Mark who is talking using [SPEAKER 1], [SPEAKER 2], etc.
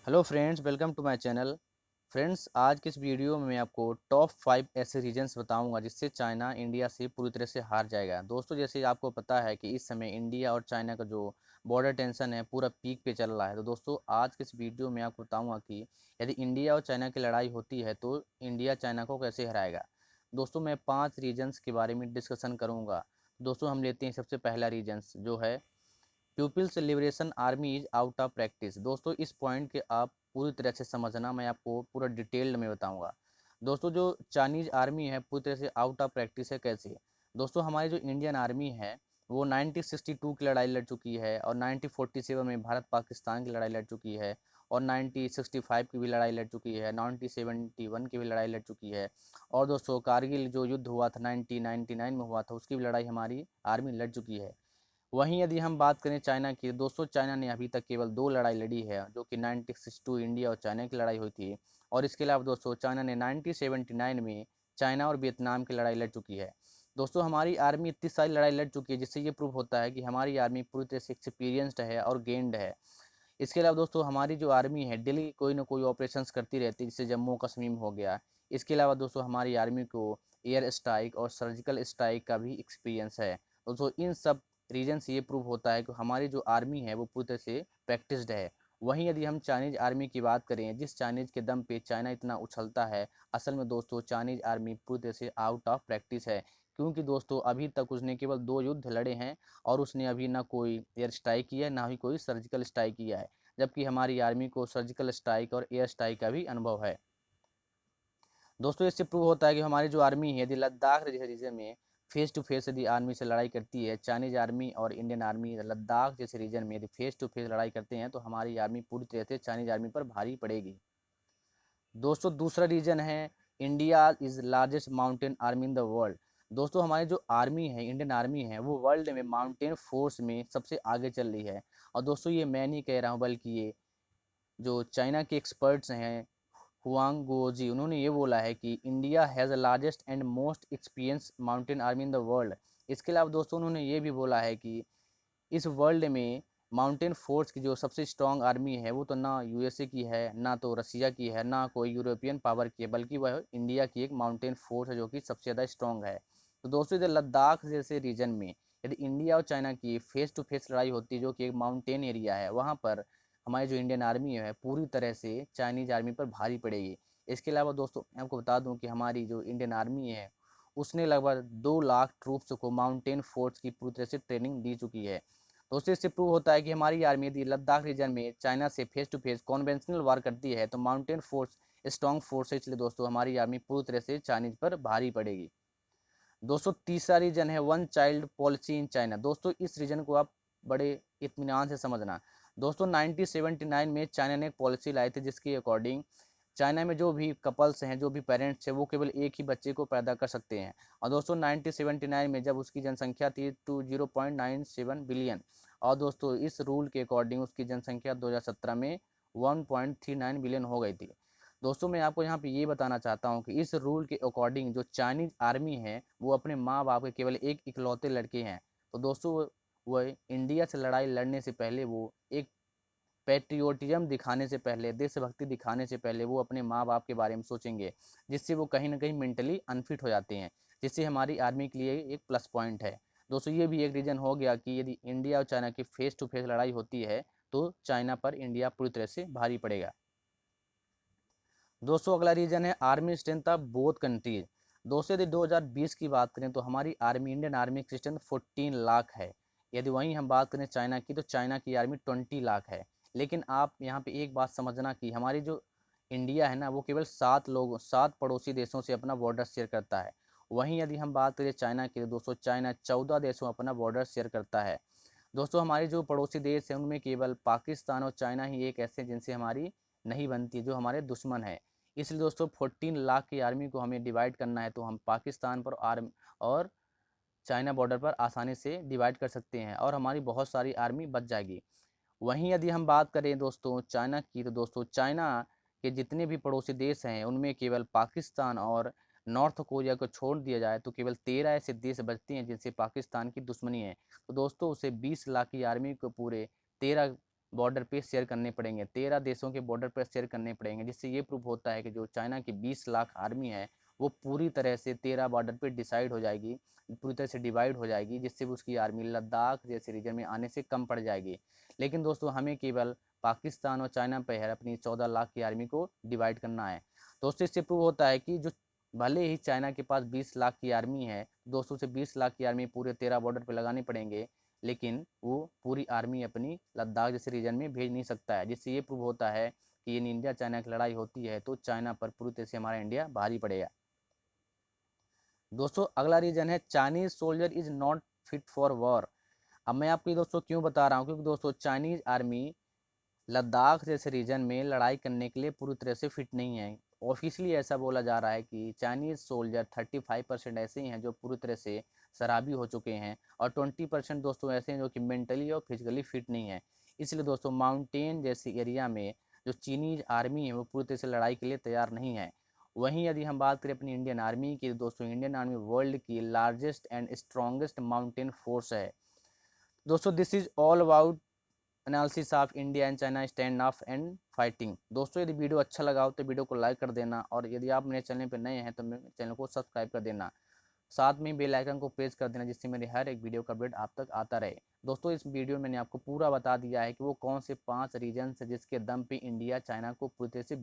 [SPEAKER 1] Hello friends, welcome to my channel. Friends, आज की इस वीडियो में मैं आपको टॉप 5 ऐसे रीजन्स बताऊंगा जिससे चाइना इंडिया से पूरी तरह से हार जाएगा। दोस्तों, जैसे आपको पता है कि इस समय इंडिया और चाइना का जो बॉर्डर टेंशन है पूरा पीक पे चल रहा है। तो दोस्तों, आज की इस वीडियो में आपको बताऊंगा कि यदि इंडिया और चाइना की लड़ाई होती है तो इंडिया चाइना को कैसे हराएगा। दोस्तों, मैं 5 रीजन्स के बारे में डिस्कशन करूँगा। दोस्तों, हम लेते हैं सबसे पहला रीजन्स जो है People's Liberation Army is out of practice. दोस्तों, इस पॉइंट के आप पूरी तरह से समझना, मैं आपको पूरा डिटेल्ड में बताऊंगा। दोस्तों, जो चाइनीज आर्मी है पूरी तरह से आउट ऑफ प्रैक्टिस है। कैसे? दोस्तों, हमारी जो इंडियन आर्मी है वो 1962 की लड़ाई लड़ चुकी है और 1947 में भारत पाकिस्तान की लड़ाई लड़ चुकी है और 1965 की भी लड़ाई लड़ चुकी है, 1971 की भी लड़ाई लड़ चुकी है। और दोस्तों, कारगिल जो युद्ध हुआ था 1999 में हुआ था, उसकी भी लड़ाई हमारी आर्मी लड़ चुकी है। वहीं यदि हम बात करें चाइना की, दोस्तों चाइना ने अभी तक केवल 2 लड़ाई लड़ी है, जो कि 1962 इंडिया और चाइना की लड़ाई हुई थी। और इसके अलावा दोस्तों चाइना ने 1979 में चाइना और वियतनाम की लड़ाई लड़ चुकी है। दोस्तों, हमारी आर्मी इतनी सारी लड़ाई लड़ चुकी है जिससे ये प्रूव होता है कि हमारी आर्मी पूरी तरह से एक्सपीरियंस्ड है और गेंड है। इसके अलावा दोस्तों हमारी जो आर्मी है डेली कोई ना कोई ऑपरेशंस करती रहती है, जैसे जम्मू कश्मीर हो गया। इसके अलावा दोस्तों हमारी आर्मी को एयर स्ट्राइक और सर्जिकल स्ट्राइक का भी एक्सपीरियंस है। दोस्तों, इन सब रीजन से ये प्रूव होता है कि हमारी जो आर्मी है वो पूरी तरह से प्रैक्टिस्ड है। वहीं यदि हम चाइनीज आर्मी की बात करें, जिस चाइनीज के दम पे चाइना इतना उछलता है, असल में दोस्तों चाइनीज आर्मी पूरी तरह से आउट ऑफ प्रैक्टिस है। क्योंकि दोस्तों अभी तक उसने केवल 2 युद्ध लड़े हैं और उसने अभी ना कोई एयर स्ट्राइक किया है ना ही कोई सर्जिकल स्ट्राइक किया है, जबकि हमारी आर्मी को सर्जिकल स्ट्राइक और एयर स्ट्राइक का भी अनुभव है। दोस्तों, इससे प्रूव होता है कि हमारी जो आर्मी है यदि लद्दाख जैसे रीजन में फेस टू फेस यदि आर्मी से लड़ाई करती है, चाइनीज आर्मी और इंडियन आर्मी लद्दाख जैसे रीजन में यदि फेस टू फेस लड़ाई करते हैं तो हमारी आर्मी पूरी तरह से चाइनीज आर्मी पर भारी पड़ेगी। दोस्तों, दूसरा रीजन है India is largest mountain army in the world. दोस्तों, हमारी जो आर्मी है, इंडियन आर्मी है, वो वर्ल्ड में माउंटेन फोर्स में सबसे आगे चल रही है। और दोस्तों, ये मैं नहीं कह रहा हूँ बल्कि ये जो चाइना के एक्सपर्ट्स हैं, हुआंग गुओजी, उन्होंने ये बोला है कि India has the largest and most experience mountain army in the world. इसके अलावा दोस्तों उन्होंने ये भी बोला है कि इस वर्ल्ड में माउंटेन फोर्स की जो सबसे स्ट्रॉन्ग आर्मी है वो तो ना यूएसए की है, ना तो रसिया की है, ना कोई यूरोपियन पावर की है, बल्कि वह इंडिया की एक माउंटेन फोर्स है जो कि सबसे ज़्यादा स्ट्रॉन्ग है। तो दोस्तों, इधर लद्दाख जैसे रीजन में यदि इंडिया और चाइना की फेस टू फेस लड़ाई होती है, जो कि एक माउंटेन एरिया है, वहाँ पर हमारी जो इंडियन आर्मी है पूरी तरह से चाइनीज आर्मी पर भारी पड़ेगी। इसके अलावा दोस्तों मैं आपको बता दूं कि हमारी जो इंडियन आर्मी है उसने लगभग 2 लाख ट्रूप्स को माउंटेन फोर्स की पूरी तरह से ट्रेनिंग दी चुकी है। दोस्तों, इससे प्रूव होता है कि हमारी आर्मी यदि लद्दाख रीजन में चाइना से फेस टू फेस कॉन्वेंशनल वार करती है तो माउंटेन फोर्स स्ट्रॉन्ग फोर्स है, इसलिए दोस्तों हमारी आर्मी पूरी तरह से चाइनीज पर भारी पड़ेगी। दोस्तों, तीसरा रीजन है one child policy in China. दोस्तों, इस रीजन को आप बड़े इत्मीनान से समझना। दोस्तों, 1979 में चाइना ने एक पॉलिसी लाई थी जिसके अकॉर्डिंग चाइना में जो भी कपल्स हैं, जो भी पेरेंट्स हैं, वो केवल एक ही बच्चे को पैदा कर सकते हैं। और दोस्तों 1979 में जब उसकी जनसंख्या थी 20.97 बिलियन, और दोस्तों इस रूल के अकॉर्डिंग उसकी जनसंख्या 2017 में 1.39 बिलियन हो गई थी। दोस्तों, मैं आपको यहाँ पे ये बताना चाहता हूँ कि इस रूल के अकॉर्डिंग जो चाइनीज आर्मी है वो अपने माँ बाप के केवल एक इकलौते लड़के हैं। तो दोस्तों वो इंडिया से लड़ाई लड़ने से पहले, वो एक पैट्रियोटिज्म दिखाने से पहले, देशभक्ति दिखाने से पहले वो अपने माँ बाप के बारे में सोचेंगे, जिससे वो कहीं ना कहीं मेंटली अनफिट हो जाते हैं, जिससे हमारी आर्मी के लिए एक प्लस पॉइंट है। दोस्तों, ये भी एक रीज़न हो गया कि यदि इंडिया और चाइना की फेस टू फेस लड़ाई होती है तो चाइना पर इंडिया पूरी तरह से भारी पड़ेगा। दोस्तों, अगला रीजन है army strength of both countries. दोस्तों, यदि 2020 की बात करें तो हमारी आर्मी, इंडियन आर्मी की स्ट्रेंथ 14 लाख है। यदि वहीं हम बात करें चाइना की तो चाइना की आर्मी 20 लाख है। लेकिन आप यहाँ पे एक बात समझना कि हमारी जो इंडिया है ना वो केवल 7 पड़ोसी देशों से अपना बॉर्डर शेयर करता है। वहीं यदि हम बात करें चाइना की तो दोस्तों चाइना 14 देशों अपना बॉर्डर शेयर करता है। दोस्तों, हमारे जो पड़ोसी देश हैं उनमें केवल पाकिस्तान और चाइना ही एक ऐसे जिनसे हमारी नहीं बनती, जो हमारे दुश्मन है। इसलिए दोस्तों 14 लाख की आर्मी को हमें डिवाइड करना है तो हम पाकिस्तान पर आर्मी और चाइना बॉर्डर पर आसानी से डिवाइड कर सकते हैं और हमारी बहुत सारी आर्मी बच जाएगी। वहीं यदि हम बात करें दोस्तों चाइना की तो दोस्तों चाइना के जितने भी पड़ोसी देश हैं उनमें केवल पाकिस्तान और नॉर्थ कोरिया को छोड़ दिया जाए तो केवल 13 ऐसे देश बचते हैं जिनसे पाकिस्तान की दुश्मनी है। तो दोस्तों उसे 20 लाख की आर्मी को पूरे 13 बॉर्डर पे शेयर करने पड़ेंगे, 13 देशों के बॉर्डर पर शेयर करने पड़ेंगे, जिससे ये प्रूफ होता है कि जो चाइना की 20 लाख आर्मी है वो पूरी तरह से 13 बॉर्डर पे डिसाइड हो जाएगी, पूरी तरह से डिवाइड हो जाएगी, जिससे उसकी आर्मी लद्दाख जैसे रीजन में आने से कम पड़ जाएगी। लेकिन दोस्तों हमें केवल पाकिस्तान और चाइना पे है अपनी 14 लाख की आर्मी को डिवाइड करना है। दोस्तों इससे प्रूव होता है कि जो भले ही चाइना के पास 20 लाख की आर्मी है, दोस्तों से 20 लाख की आर्मी पूरे 13 बॉर्डर पे लगाने पड़ेंगे, लेकिन वो पूरी आर्मी अपनी लद्दाख जैसे रीजन में भेज नहीं सकता है, जिससे ये प्रूव होता है कि इन इंडिया चाइना की लड़ाई होती है तो चाइना पर पूरी तरह से हमारा इंडिया भारी पड़ेगा। दोस्तों अगला रीजन है Chinese soldier is not fit for war. अब मैं आपको दोस्तों क्यों बता रहा हूँ, क्योंकि दोस्तों चाइनीज आर्मी लद्दाख जैसे रीजन में लड़ाई करने के लिए पूरी तरह से फिट नहीं है। ऑफिशियली ऐसा बोला जा रहा है कि चाइनीज सोल्जर 35% ऐसे ही हैं जो पूरी तरह से शराबी हो चुके हैं, और 20% दोस्तों ऐसे हैं जो कि मेंटली और फिजिकली फिट नहीं है। इसलिए दोस्तों माउंटेन जैसे एरिया में जो चीनीज आर्मी है वो पूरी तरह से लड़ाई के लिए तैयार नहीं है। वहीं यदि हम बात करें अपनी इंडियन आर्मी की, दोस्तों इंडियन आर्मी वर्ल्ड की largest and strongest mountain force है। दोस्तों this is all about analysis of India and China stand of and fighting. दोस्तों यदि वीडियो अच्छा लगा हो तो वीडियो को लाइक कर देना, और यदि आप मेरे चैनल पर नए हैं तो मेरे चैनल को सब्सक्राइब कर देना, साथ में बेल आइकन को प्रेस कर देना, जिससे मेरे हर एक वीडियो का अपडेट आप तक आता रहे। दोस्तों इस वीडियो में मैंने आपको पूरा बता दिया है कि वो कौन से 5 रीजन है जिसके दम पे इंडिया चाइना को पूरी तरह से